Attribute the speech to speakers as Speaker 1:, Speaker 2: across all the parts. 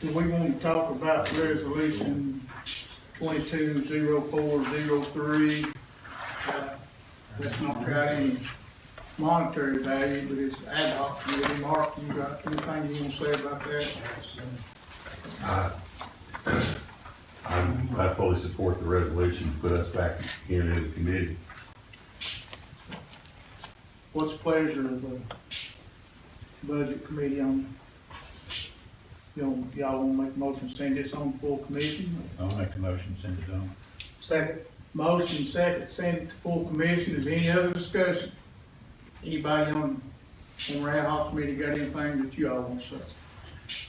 Speaker 1: Do we want to talk about resolution 220403? That's not got any monetary value, but it's AdHoc Committee. Mark, you got anything you want to say about that?
Speaker 2: I fully support the resolution to put us back in as a committee.
Speaker 1: What's the pleasure of the budget committee on? Y'all want to make a motion to send this on full commission?
Speaker 3: I'll make a motion, send it on.
Speaker 1: Second. Motion second, send it to full commission. Is there any other discussion? Anybody on the AdHoc Committee got anything that you all want to say?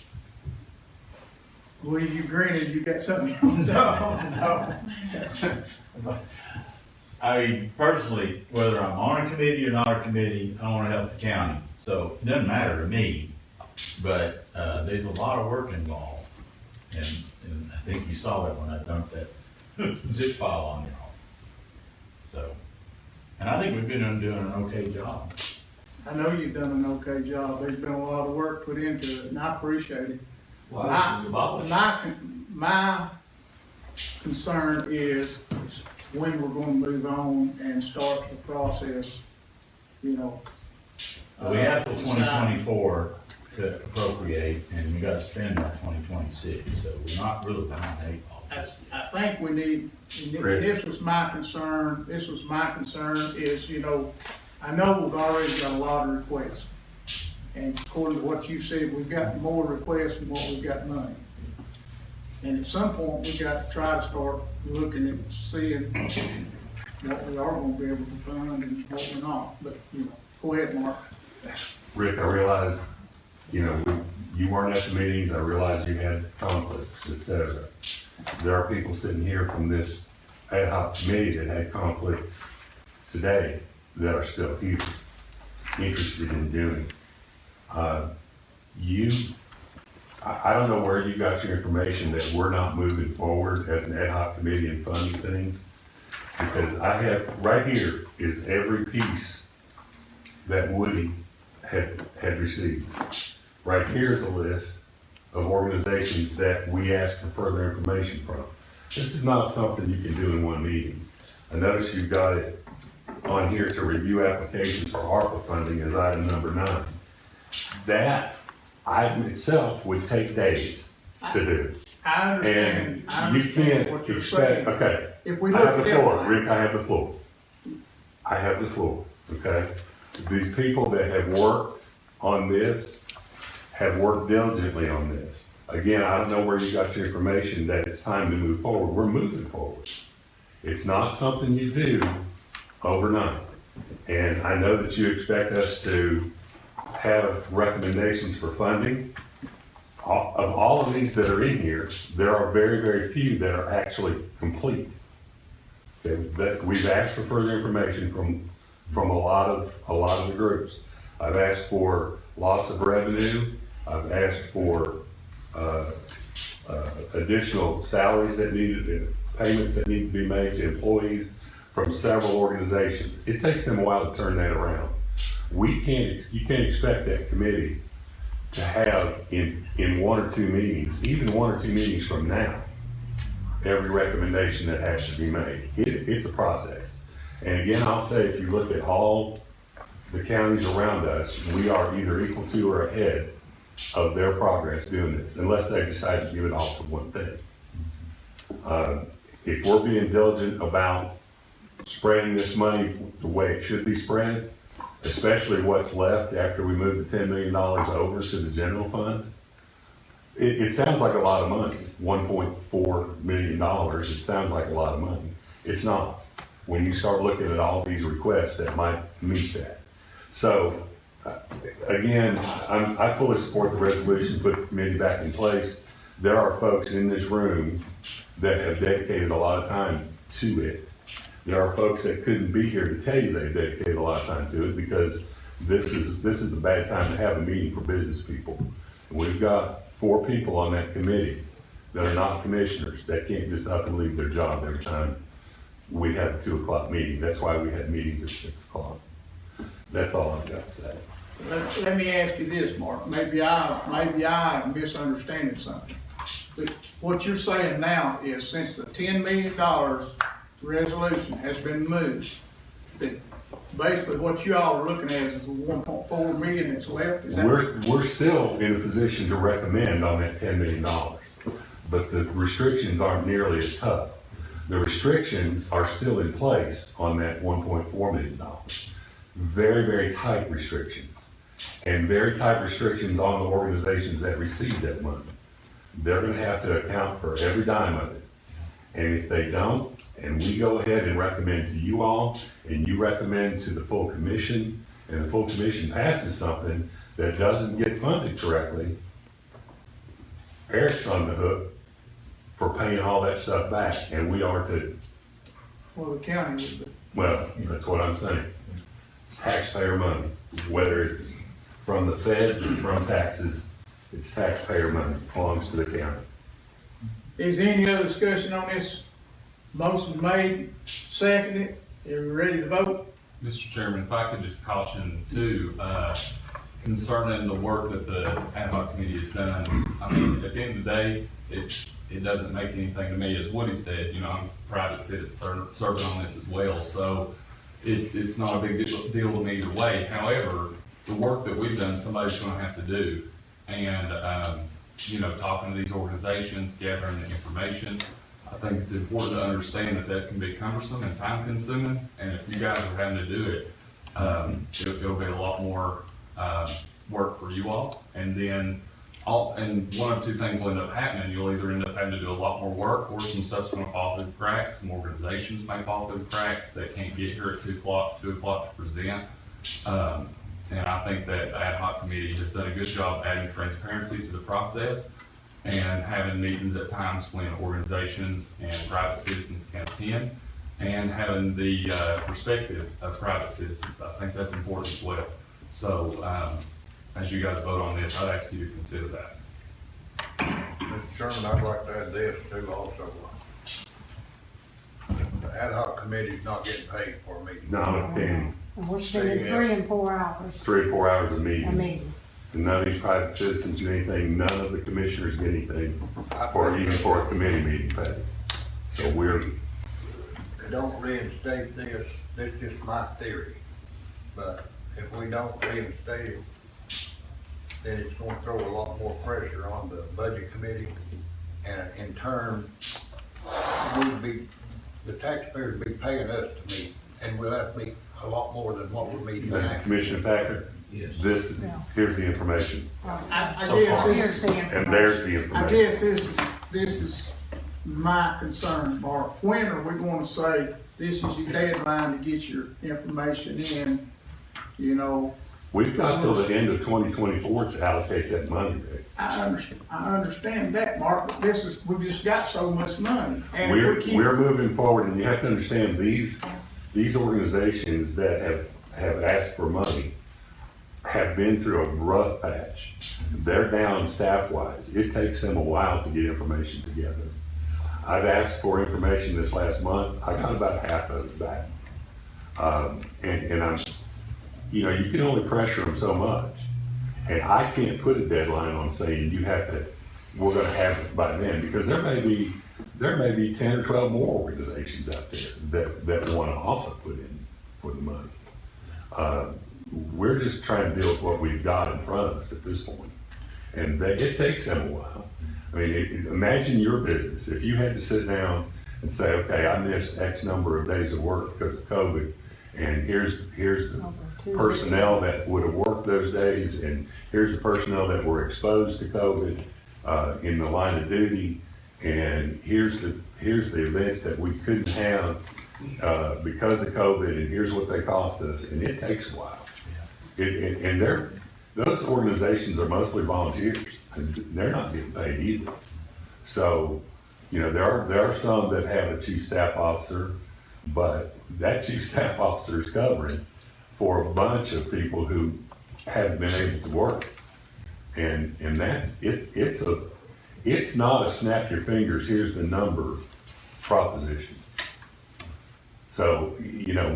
Speaker 1: What are you grinning? You got something you want to say? No.
Speaker 3: I mean, personally, whether I'm on a committee or not a committee, I wanna help the county, so it doesn't matter to me. But, there's a lot of work involved, and I think you saw that when I dumped that zip file on you all. So, and I think we've been doing an okay job.
Speaker 1: I know you've done an okay job. There's been a lot of work put into it, and I appreciate it. My concern is when we're gonna move on and start the process, you know.
Speaker 3: We have till 2024 to appropriate, and we gotta spend by 2026, so we're not really behind the eight ball.
Speaker 1: I think we need, and this was my concern, is, you know, I know we've already got a lot of requests. And according to what you said, we've got more requests than what we've got money. And at some point, we got to try to start looking at seeing what we are gonna be able to fund and what we're not, but, you know, go ahead, Mark.
Speaker 2: Rick, I realize, you know, you weren't at the meetings, I realize you had conflicts, et cetera. There are people sitting here from this ad hoc committee that had conflicts today that are still here, interested in doing. I don't know where you got your information that we're not moving forward as an ad hoc committee and funding things, because I have, right here is every piece that Woody had received. Right here's a list of organizations that we asked for further information from. This is not something you can do in one meeting. I notice you've got it on here to review applications for ARPA funding as item number 9. That item itself would take days to do.
Speaker 1: I
Speaker 2: And
Speaker 1: understand
Speaker 2: you can't
Speaker 1: what you're
Speaker 2: expect,
Speaker 1: saying.
Speaker 2: okay,
Speaker 1: If we
Speaker 2: I
Speaker 1: look
Speaker 2: have
Speaker 1: at
Speaker 2: the floor,
Speaker 1: everything,
Speaker 2: Rick, I have the floor. I have the floor, okay? These people that have worked on this have worked diligently on this. Again, I don't know where you got your information that it's time to move forward. We're moving forward. It's not something you do overnight. And I know that you expect us to have recommendations for funding. Of all of these that are in here, there are very, very few that are actually complete. That we've asked for further information from a lot of the groups. I've asked for loss of revenue. I've asked for additional salaries that payments that need to be made to employees from several organizations. It takes them a while to turn that around. You can't expect that committee to have in 1 or 2 meetings, even 1 or 2 meetings from now, every recommendation that has to be made. It's a process. And again, I'll say, if you look at all the counties around us, we are either equal to or ahead of their progress doing this, unless they decide to give it all to one thing. If we're being diligent about spreading this money the way it should be spread, especially what's left after we move the $10 million over to the general fund, it sounds like a lot of money, $1.4 million, it sounds like a lot of money. It's not, when you start looking at all these requests that might meet that. So, again, I fully support the resolution, put the committee back in place. There are folks in this room that have dedicated a lot of time to it. There are folks that couldn't be here to tell you they dedicated a lot of time to it, because this is a bad time to have a meeting for business people. And we've got 4 people on that committee that are not commissioners, that can't just up and leave their job every time we have a 2 o'clock meeting. That's why we had meetings at 6 o'clock. That's all I've got to say.
Speaker 1: Let me ask you this, Mark, maybe I am misunderstanding something. But what you're saying now is since the $10 million resolution has been moved, that basically what you all are looking at is the 1.4 million that's left, is that?
Speaker 2: We're still in a position to recommend on that $10 million, but the restrictions aren't nearly as tough. The restrictions are still in place on that $1.4 million. Very, very tight restrictions, and very tight restrictions on the organizations that receive that money. They're gonna have to account for every dime of it. And if they don't, and we go ahead and recommend to you all, and you recommend to the full commission, and the full commission passes something that doesn't get funded correctly, Eric's on the hook for paying all that stuff back, and we are too.
Speaker 1: Well, the county would be.
Speaker 2: Well, that's what I'm saying. It's taxpayer money, whether it's from the Fed or from taxes, it's taxpayer money, belongs to the county.
Speaker 1: Is there any other discussion on this? Motion made, seconded, are we ready to vote?
Speaker 4: Mr. Chairman, if I could just caution too, concerning the work that the AdHoc Committee has done. I mean, at the end of the day, it doesn't make anything to me, as Woody said, you know, I'm a private citizen serving on this as well, so it's not a big deal to me either way. However, the work that we've done, somebody's gonna have to do. And, you know, talking to these organizations, gathering the information, I think it's important to understand that that can be cumbersome and time consuming. And if you guys are having to do it, it'll be a lot more, work for you all. And then and one of two things will end up happening. You'll either end up having to do a lot more work, or some stuff's gonna fall through the cracks. Some organizations may fall through the cracks that can't get here at 2 o'clock to present. And I think that the AdHoc Committee has done a good job adding transparency to the process and having meetings at times when organizations and private citizens can attend, and having the perspective of private citizens. I think that's important as well. So as you guys vote on this, I'd ask you to consider that.
Speaker 5: Mr. Chairman, I'd like to add this too also. The ad hoc committee's not getting paid for a meeting.
Speaker 2: Not a penny,
Speaker 6: And we're spending 3 and 4 hours
Speaker 2: 3 or 4 hours a
Speaker 6: a
Speaker 2: meeting.
Speaker 6: meeting.
Speaker 2: And none of these private citizens get anything, none of the commissioners get anything even for a committee meeting pay. So we're,
Speaker 5: They don't reinstate this, this is just my theory. But if we don't reinstate it, then it's gonna throw a lot more pressure on the budget committee. And in turn, the taxpayers be paying us to meet, and we'll have to meet a lot more than what we're meeting now.
Speaker 2: Commissioner Packer, this, here's the information,
Speaker 1: I
Speaker 2: So
Speaker 1: guess
Speaker 2: far.
Speaker 6: Here's the information.
Speaker 2: and there's the
Speaker 1: I
Speaker 2: information.
Speaker 1: guess this is my concern, Mark. When are we gonna say, this is your deadline to get your information in, you know?
Speaker 2: We've got till the end of 2024 to allocate that money, Rick.
Speaker 1: I understand that, Mark, but we just got so much money. And if we keep-
Speaker 2: We're moving forward, and you have to understand, these organizations that have asked for money have been through a rough patch. They're down staff-wise. It takes them a while to get information together. I've asked for information this last month. I got about half of it back. And I'm, you know, you can only pressure them so much. And I can't put a deadline on saying you have to, we're gonna have it by then, because there may be 10 or 12 more organizations out there that wanna also put in for the money. We're just trying to deal with what we've got in front of us at this point. And it takes them a while. I mean, imagine your business. If you had to sit down and say, okay, I missed X number of days of work because of COVID, and here's the personnel that would have worked those days, and here's the personnel that were exposed to COVID in the line of duty, and here's the events that we couldn't have because of COVID, and here's what they cost us, and it takes a while. And those organizations are mostly volunteers, and they're not getting paid either. So, you know, there are some that have a chief staff officer, but that chief staff officer is covering for a bunch of people who haven't been able to work. And that's, it's not a snap your fingers, here's the number proposition. So, you know,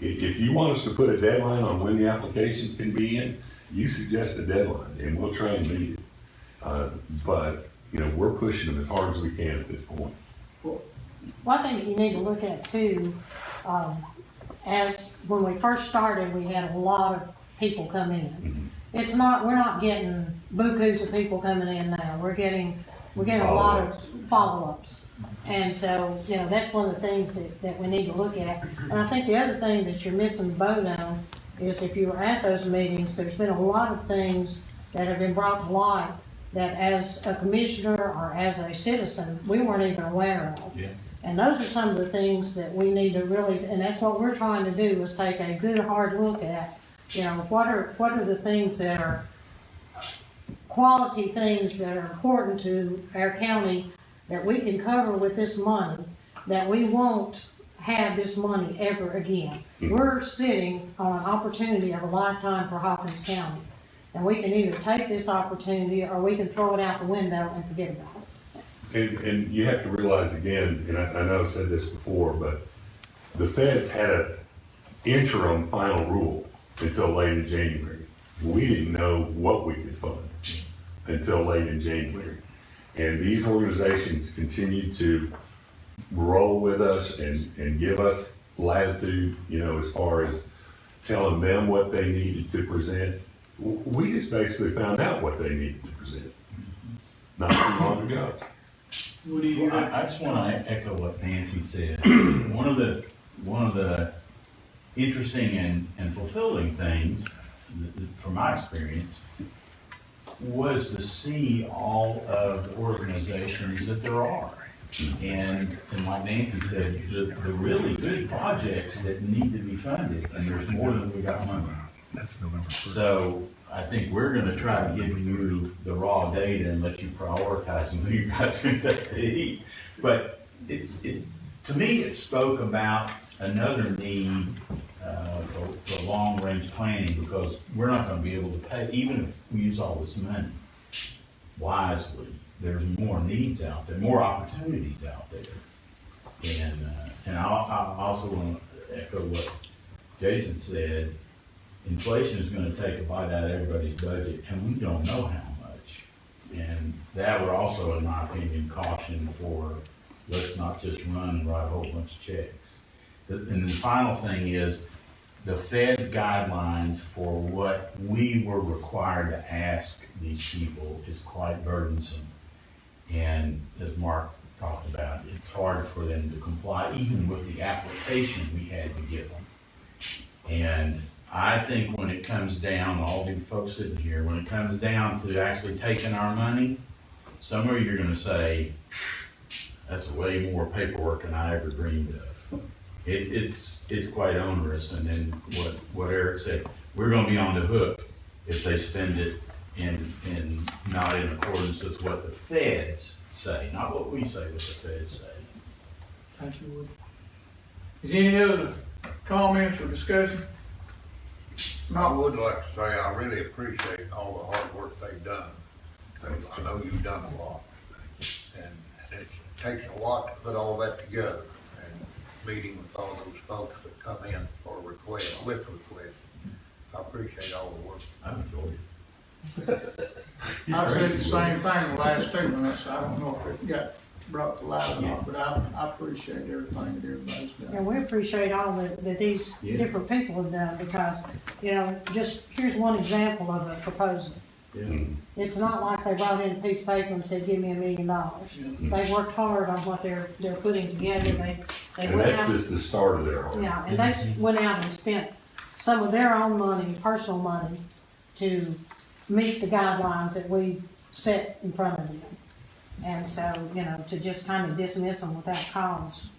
Speaker 2: If you want us to put a deadline on when the applications can be in, you suggest a deadline, and we'll try and meet it. But, you know, we're pushing them as hard as we can at this point.
Speaker 6: One thing that you need to look at too, as when we first started, we had a lot of people come in. It's not, we're not getting bukus of people coming in now. We're getting a lot of follow-ups. And so, you know, that's one of the things that we need to look at. And I think the other thing that you're missing the boat on is if you were at those meetings, there's been a lot of things that have been brought to light that as a commissioner or as a citizen, we weren't even aware of.
Speaker 3: Yeah.
Speaker 6: And those are some of the things that we need to really, and that's what we're trying to do, is take a good hard look at, you know, what are the things that are quality things that are important to our county that we can cover with this money, that we won't have this money ever again. We're sitting on an opportunity of a lifetime for Hawkins County. And we can either take this opportunity or we can throw it out the window and forget about it.
Speaker 2: And you have to realize again, and I know I've said this before, but the feds had an interim final rule until late in January. We didn't know what we could fund until late in January. And these organizations continue to roll with us and give us latitude, you know, as far as telling them what they needed to present. We just basically found out what they needed to present not too long ago.
Speaker 1: What do you?
Speaker 3: Well, I just want to echo what Nancy said. One of the interesting and fulfilling things, from my experience, was to see all of the organizations that there are. And like Nancy said, the really good projects that need to be funded, and there's more than we got money.
Speaker 7: That's November 1st.
Speaker 3: So I think we're gonna try to give you the raw data and let you prioritize who you guys can take to eat. But to me, it spoke about another need for long-range planning, because we're not gonna be able to pay, even if we use all this money wisely. There's more needs out there, more opportunities out there. And I also want to echo what Jason said. Inflation is gonna take a bite out of everybody's budget, and we don't know how much. And that would also, in my opinion, caution for, let's not just run and write a whole bunch of checks. And the final thing is, the Fed's guidelines for what we were required to ask these people is quite burdensome. And as Mark talked about, it's hard for them to comply, even with the application we had to give them. And I think when it comes down, all you folks sitting here, when it comes down to actually taking our money, somewhere you're gonna say, that's way more paperwork than I ever dreamed of. It's quite onerous, and then what Eric said, we're gonna be on the hook if they spend it in not in accordance with what the feds say, not what we say, what the feds say.
Speaker 1: Thank you, Woody. Is any other comments or discussion?
Speaker 5: I would like to say, I really appreciate all the hard work they've done. I know you've done a lot. And it takes a lot to put all that together, and meeting with all those folks that come in for requests, with requests. I appreciate all the work.
Speaker 3: I've enjoyed it.
Speaker 1: I've said the same thing the last 2 minutes. I don't know if it got brought to light or not, but I appreciate everything that everybody's done.
Speaker 6: And we appreciate all that these different people have done, because, you know, just, here's one example of a proposal.
Speaker 3: Yeah.
Speaker 6: It's not like they brought in a piece of paper and said, give me $1 million. They worked hard on what they're putting together. They
Speaker 2: And
Speaker 6: went
Speaker 2: that's
Speaker 6: out,
Speaker 2: just the start of their hard.
Speaker 6: yeah, and they went out and spent some of their own money, personal money, to meet the guidelines that we set in front of them. And so, you know, to just kind of dismiss them without cause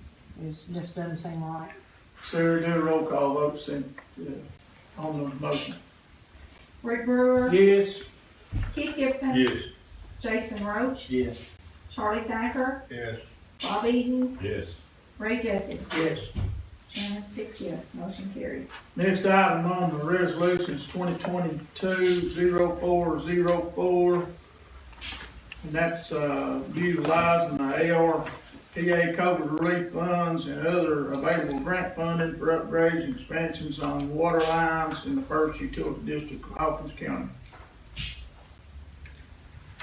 Speaker 6: just doesn't seem right.
Speaker 1: Sarah, do a roll call vote on the motion.
Speaker 8: Rick Brewer.
Speaker 1: Yes?
Speaker 8: Keith Gibson.
Speaker 1: Yes.
Speaker 8: Jason Roach.
Speaker 1: Yes.
Speaker 8: Charlie Thacker.
Speaker 5: Yes.
Speaker 8: Bob Edens.
Speaker 3: Yes.
Speaker 8: Ray Jessup.
Speaker 1: Yes.
Speaker 8: Chairman, 6 yes, motion carries.
Speaker 1: Next item on the resolutions 2022-0404. And that's utilizing the TA COVID relief funds and other available grant funding for upgrades and expansions on water lines in the first utility district of Hawkins County.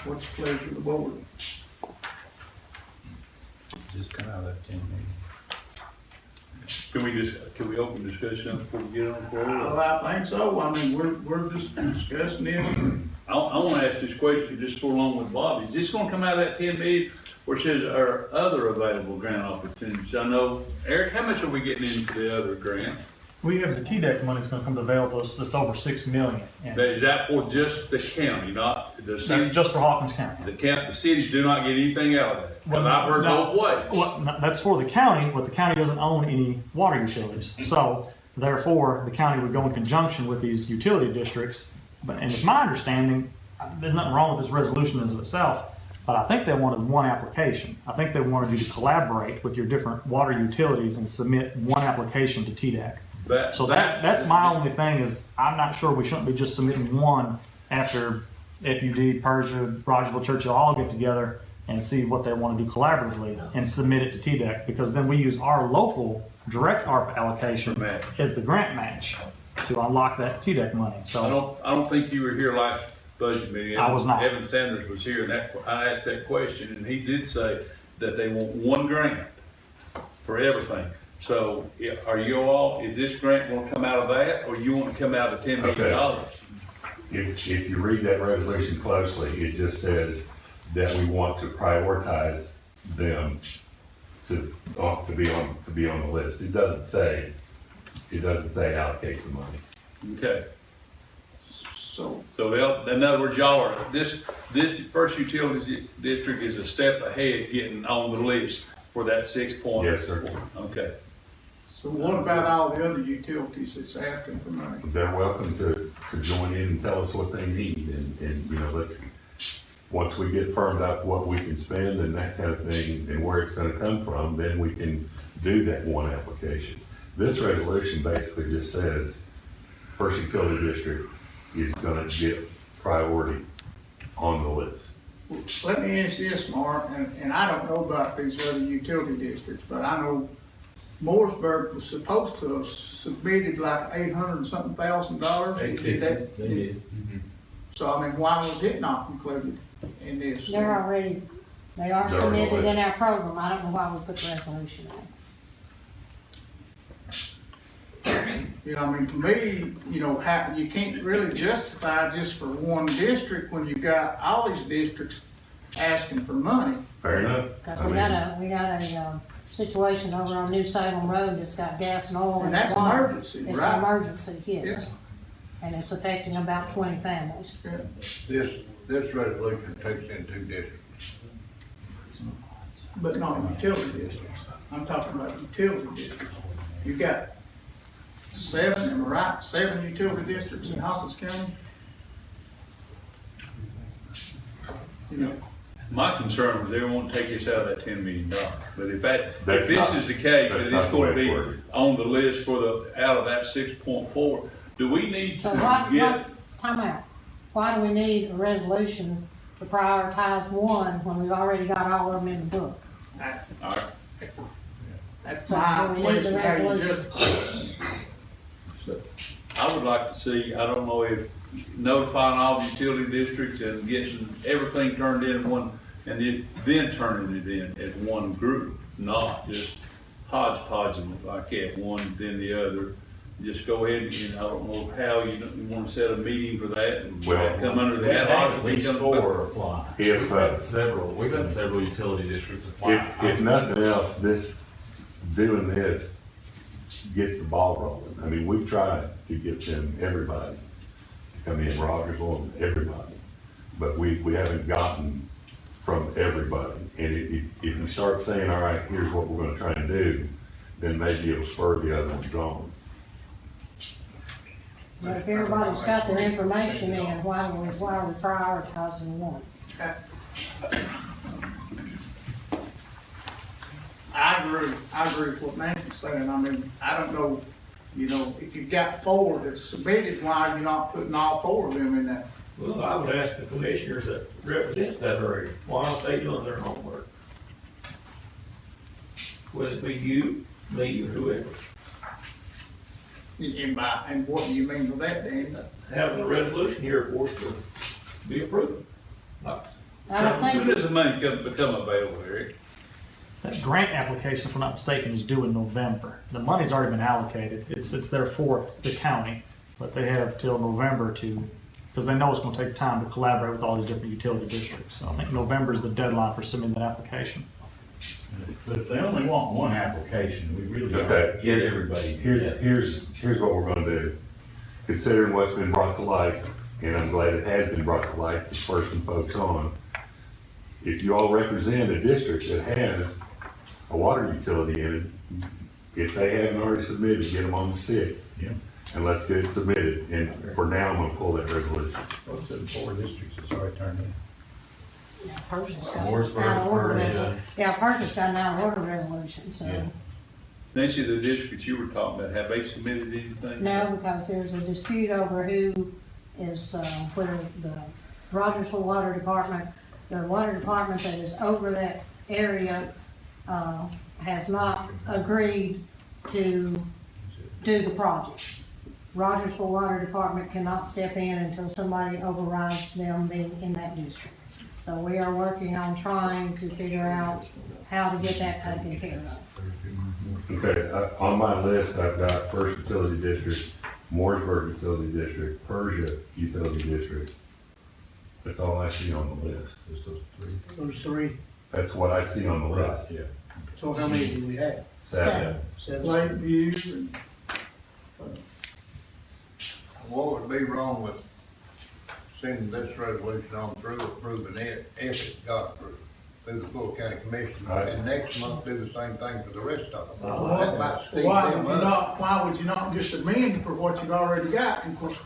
Speaker 1: What's the pleasure of the board?
Speaker 3: Just come out of that 10 million.
Speaker 7: Can we open discussion before we get on forward?
Speaker 1: Well, I think so. I mean, we're just discussing this.
Speaker 7: I want to ask this question just go along with Bobby. Is this gonna come out of that 10 million, or says are other available grant opportunities? I know, Eric, how much are we getting into the other grant?
Speaker 9: We have the TDEC money that's gonna come available to us, that's over $6 million. And
Speaker 7: Is that for just the county, not the
Speaker 9: that's
Speaker 7: city?
Speaker 9: just for Hawkins County.
Speaker 7: The cities do not get anything out of that.
Speaker 9: Well,
Speaker 7: But I've heard
Speaker 9: no.
Speaker 7: both ways.
Speaker 9: Well, that's for the county, but the county doesn't own any water utilities. So therefore, the county would go in conjunction with these utility districts. But, and it's my understanding, there's nothing wrong with this resolution as of itself, but I think they wanted one application. I think they wanted you to collaborate with your different water utilities and submit one application to TDEC. So that's my only thing is, I'm not sure we shouldn't be just submitting one after FUD, Persia, Rogersville, Churchill all get together and see what they want to do collaboratively and submit it to TDEC, because then we use our local direct ARPA allocation as the grant match to unlock that TDEC money. So
Speaker 7: I don't think you were here last budget meeting.
Speaker 9: I was not.
Speaker 7: Evan Sanders was here, and I asked that question, and he did say that they want one grant for everything. So, are you all, is this grant gonna come out of that, or you want to come out of $10 million?
Speaker 2: If you read that resolution closely, it just says that we want to prioritize them to be on the list. It doesn't say allocate the money.
Speaker 7: Okay.
Speaker 1: So,
Speaker 7: So in other words, y'all are, this first utility district is a step ahead getting on the list for that 6 point.
Speaker 2: Yes, sir.
Speaker 7: Okay.
Speaker 1: so what about all the other utilities that's asking for money?
Speaker 2: They're welcome to join in and tell us what they need, and, you know, once we get firmed up what we can spend and that kind of thing, and where it's gonna come from, then we can do that one application. This resolution basically just says, first utility district is gonna get priority on the list.
Speaker 1: Let me ask this, Mark, and I don't know about these other utility districts, but I know Mooresburg was supposed to have submitted like $800 and something thousand.
Speaker 3: They did.
Speaker 1: So, I mean, why was it not included in this?
Speaker 6: They are
Speaker 2: They're
Speaker 6: submitted
Speaker 2: already-
Speaker 6: in our program. I don't know why we put the resolution in.
Speaker 1: You know, I mean, to me, you know, you can't really justify just for one district when you've got all these districts asking for money.
Speaker 2: Fair enough.
Speaker 6: Cause
Speaker 2: I
Speaker 6: we
Speaker 2: mean,
Speaker 6: got a situation over on New Salem Road that's got gas and oil
Speaker 1: And
Speaker 6: and
Speaker 1: that's
Speaker 6: water.
Speaker 1: emergency,
Speaker 6: It's an
Speaker 1: right?
Speaker 6: emergency, yes. And it's affecting about 20 families.
Speaker 5: This resolution takes in 2 districts.
Speaker 1: But not utility districts. I'm talking about utility districts. You've got 7, am I right? 7 utility districts in Hawkins County? You know,
Speaker 7: My concern was they won't take this out of that $10 million. But if if
Speaker 2: That's
Speaker 7: this
Speaker 2: not-
Speaker 7: is the case,
Speaker 2: that's
Speaker 7: and
Speaker 2: not
Speaker 7: it's
Speaker 2: the
Speaker 7: gonna
Speaker 2: way
Speaker 7: be
Speaker 2: it's worded.
Speaker 7: on the list for out of that 6.4, do we need
Speaker 6: So
Speaker 7: to
Speaker 6: time out. Why do we need a resolution to prioritize one when we've already got all of them in the book?
Speaker 7: All right.
Speaker 1: that's
Speaker 6: So
Speaker 1: my
Speaker 6: we need
Speaker 1: question,
Speaker 6: the
Speaker 1: how you
Speaker 6: resolution.
Speaker 1: justify it.
Speaker 7: I would like to see, I don't know if notifying all the utility districts and getting everything turned in one, and then turning it in as one group, not just hodgepodging it like that, one then the other. Just go ahead and, I don't know how you want to set a meeting for that and
Speaker 2: Well,
Speaker 7: come under the
Speaker 3: We've
Speaker 7: ad
Speaker 3: had
Speaker 7: hoc.
Speaker 3: at least 4 apply.
Speaker 2: If,
Speaker 4: We've had several utility districts apply.
Speaker 2: if nothing else, doing this gets the ball rolling. I mean, we've tried to get everybody to come in, Rogersville and everybody, but we haven't gotten from everybody. And if you start saying, all right, here's what we're gonna try and do, then maybe it'll spur the other ones on.
Speaker 6: But if everybody's got their information in, why are we prioritizing one?
Speaker 1: I agree with what Nancy's saying. I mean, I don't know, you know, if you've got 4 that's submitted, why are you not putting all 4 of them in that?
Speaker 10: Well, I would ask the commissioners that represent that area, why aren't they doing their homework? whether it be you, me, or whoever.
Speaker 1: And what do you mean by that, Dan?
Speaker 10: Having a resolution here for us to be approved. Like,
Speaker 6: I don't
Speaker 7: When
Speaker 6: think,
Speaker 7: does the money become available, Eric?
Speaker 9: That grant application, if I'm not mistaken, is due in November. The money's already been allocated. It's there for the county, but they have till November to, because they know it's gonna take time to collaborate with all these different utility districts. So I think November is the deadline for submitting that application.
Speaker 3: But if they only want one application, we really
Speaker 2: Okay.
Speaker 3: gotta get everybody.
Speaker 2: Here's what we're gonna do. Considering what's been brought to light, and I'm glad it has been brought to light to spur some folks on. If you all represent a district that has a water utility in it, if they haven't already submitted, get them on the stick.
Speaker 3: Yeah.
Speaker 2: And let's get it submitted. And for now, I'm gonna pull that resolution.
Speaker 3: Most of the 4 districts that's already turned in.
Speaker 6: yeah, Persia's got
Speaker 3: Mooresburg,
Speaker 6: an out-of-order
Speaker 3: Persia.
Speaker 6: resolution. Yeah, Persia's got an out-of-order resolution, so.
Speaker 3: Yeah.
Speaker 7: Nancy, the districts you were talking about, have they submitted anything?
Speaker 6: No, because there's a dispute over who is, whether the Rogersville Water Department, the water department that is over that area, has not agreed to do the project. Rogersville Water Department cannot step in until somebody overrides them being in that district. So we are working on trying to figure out how to get that taken care of.
Speaker 2: Okay, on my list, I've got First Utility District, Mooresburg Utility District, Persia Utility District. That's all I see on the list.
Speaker 1: Those three.
Speaker 2: That's what I see on the list.
Speaker 3: Yeah.
Speaker 1: So how many do we have?
Speaker 2: 7.
Speaker 1: Lakeview, and
Speaker 5: What would be wrong with sending this resolution on through, approving it, if it got approved through the full county commission?
Speaker 2: Right.
Speaker 5: And next month do the same thing for the rest of them.
Speaker 1: Why
Speaker 5: That might speed
Speaker 1: why
Speaker 5: them
Speaker 1: would you
Speaker 5: up.
Speaker 1: not, why would you not just amend for what you've already got? And of course,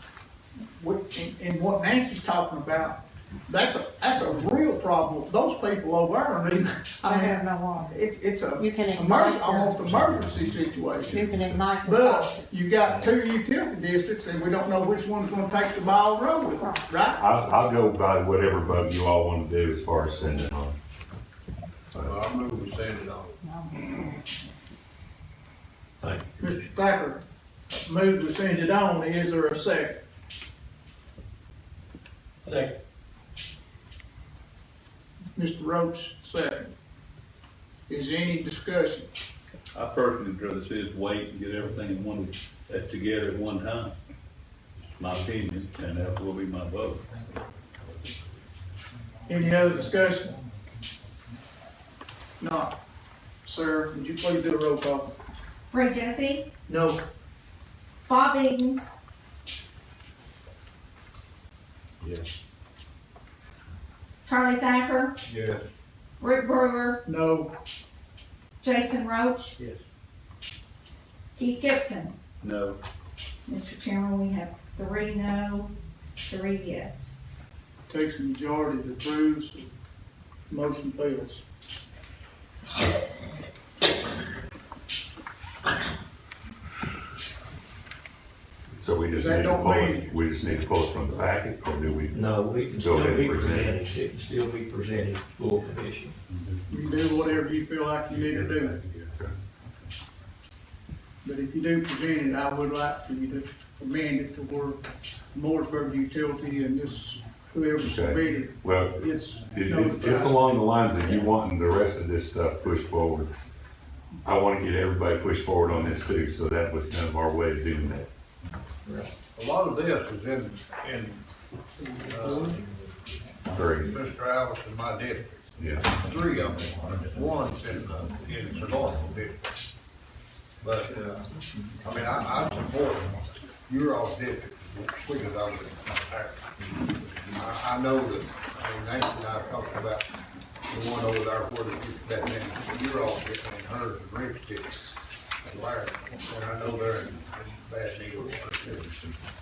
Speaker 1: and what Nancy's talking about, that's a real problem. Those people over there, I mean,
Speaker 6: I have no water.
Speaker 1: it's a
Speaker 6: You can ignite
Speaker 1: almost
Speaker 6: the-
Speaker 1: emergency
Speaker 6: You
Speaker 1: situation.
Speaker 6: can ignite the
Speaker 1: But
Speaker 6: faucet.
Speaker 1: you got 2 utility districts and we don't know which one's gonna take the ball and run with it, right?
Speaker 2: I'll go by whatever vote you all want to do as far as sending it on.
Speaker 5: Well, I move we send it on.
Speaker 10: thank you.
Speaker 1: Mr. Thacker, move to send it on. Is there a second?
Speaker 10: Second.
Speaker 1: Mr. Roach, second. Is there any discussion?
Speaker 7: I personally would rather see us wait and get everything in one, together at one time. My opinion, and that will be my vote.
Speaker 1: Any other discussion? Not. Sir, would you please do a roll call?
Speaker 8: Ray Jesse,
Speaker 1: No.
Speaker 8: Bob Edens,
Speaker 3: Yes.
Speaker 8: Charlie Thacker,
Speaker 5: Yes.
Speaker 8: Rick Brewer,
Speaker 1: No.
Speaker 8: Jason Roach,
Speaker 1: Yes.
Speaker 8: Keith Gibson.
Speaker 7: No.
Speaker 8: Mr. Chairman, we have 3 no, 3 yes.
Speaker 1: Takes a majority to approve, so motion fails.
Speaker 2: So we just
Speaker 1: That
Speaker 2: need to
Speaker 1: don't
Speaker 2: pull
Speaker 1: mean-
Speaker 2: it, we just need to pull it from the packet, or do we?
Speaker 10: No, we can
Speaker 2: Go
Speaker 10: still
Speaker 2: ahead
Speaker 10: be
Speaker 2: and present it.
Speaker 10: presented, it can still be presented full commission.
Speaker 1: You do whatever you feel like you need to do. But if you do present it, I would like for you to amend it to where Mooresburg Utility and this, whoever submitted,
Speaker 2: Well,
Speaker 1: it's
Speaker 2: it's along the lines of you wanting the rest of this stuff pushed forward. I want to get everybody pushed forward on this too, so that was kind of our way of doing that.
Speaker 5: A lot of this is in,
Speaker 2: Great,
Speaker 5: Mr. Alice and my district.
Speaker 2: yeah.
Speaker 5: 3 of them. One's in the North district. But, I mean, I support your all district as quick as I would. I know that, I mean, Nancy and I are talking about the one over there where that many, you're all district and hers and Rick's district. And Larry, and I know they're in bad deals.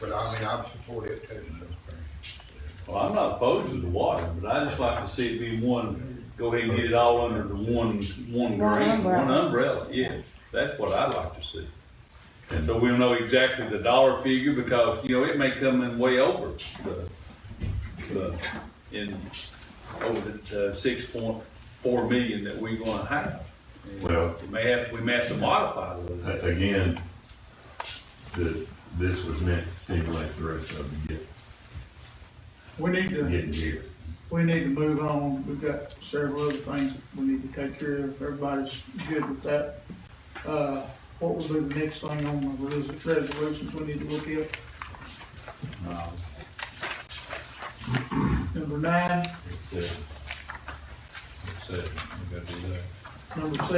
Speaker 5: But I mean, I support it too.
Speaker 7: Well, I'm not opposed to the water, but I just like to see it be one, go ahead and get it all under the one grant,
Speaker 6: umbrella.
Speaker 7: one umbrella, yes. That's what I'd like to see. And so we'll know exactly the dollar figure, because, you know, it may come in way over over the 6.4 million that we're gonna have. And
Speaker 2: Well-
Speaker 7: we may have to modify it a little bit.
Speaker 2: Again, this was meant to stimulate the rest of them to
Speaker 1: We need to,
Speaker 2: get here.
Speaker 1: we need to move on. We've got several other things we need to take care of. Everybody's good with that. What will be the next thing on the resolutions we need to look at? Number 9,
Speaker 3: It's we gotta do that.
Speaker 1: number 7.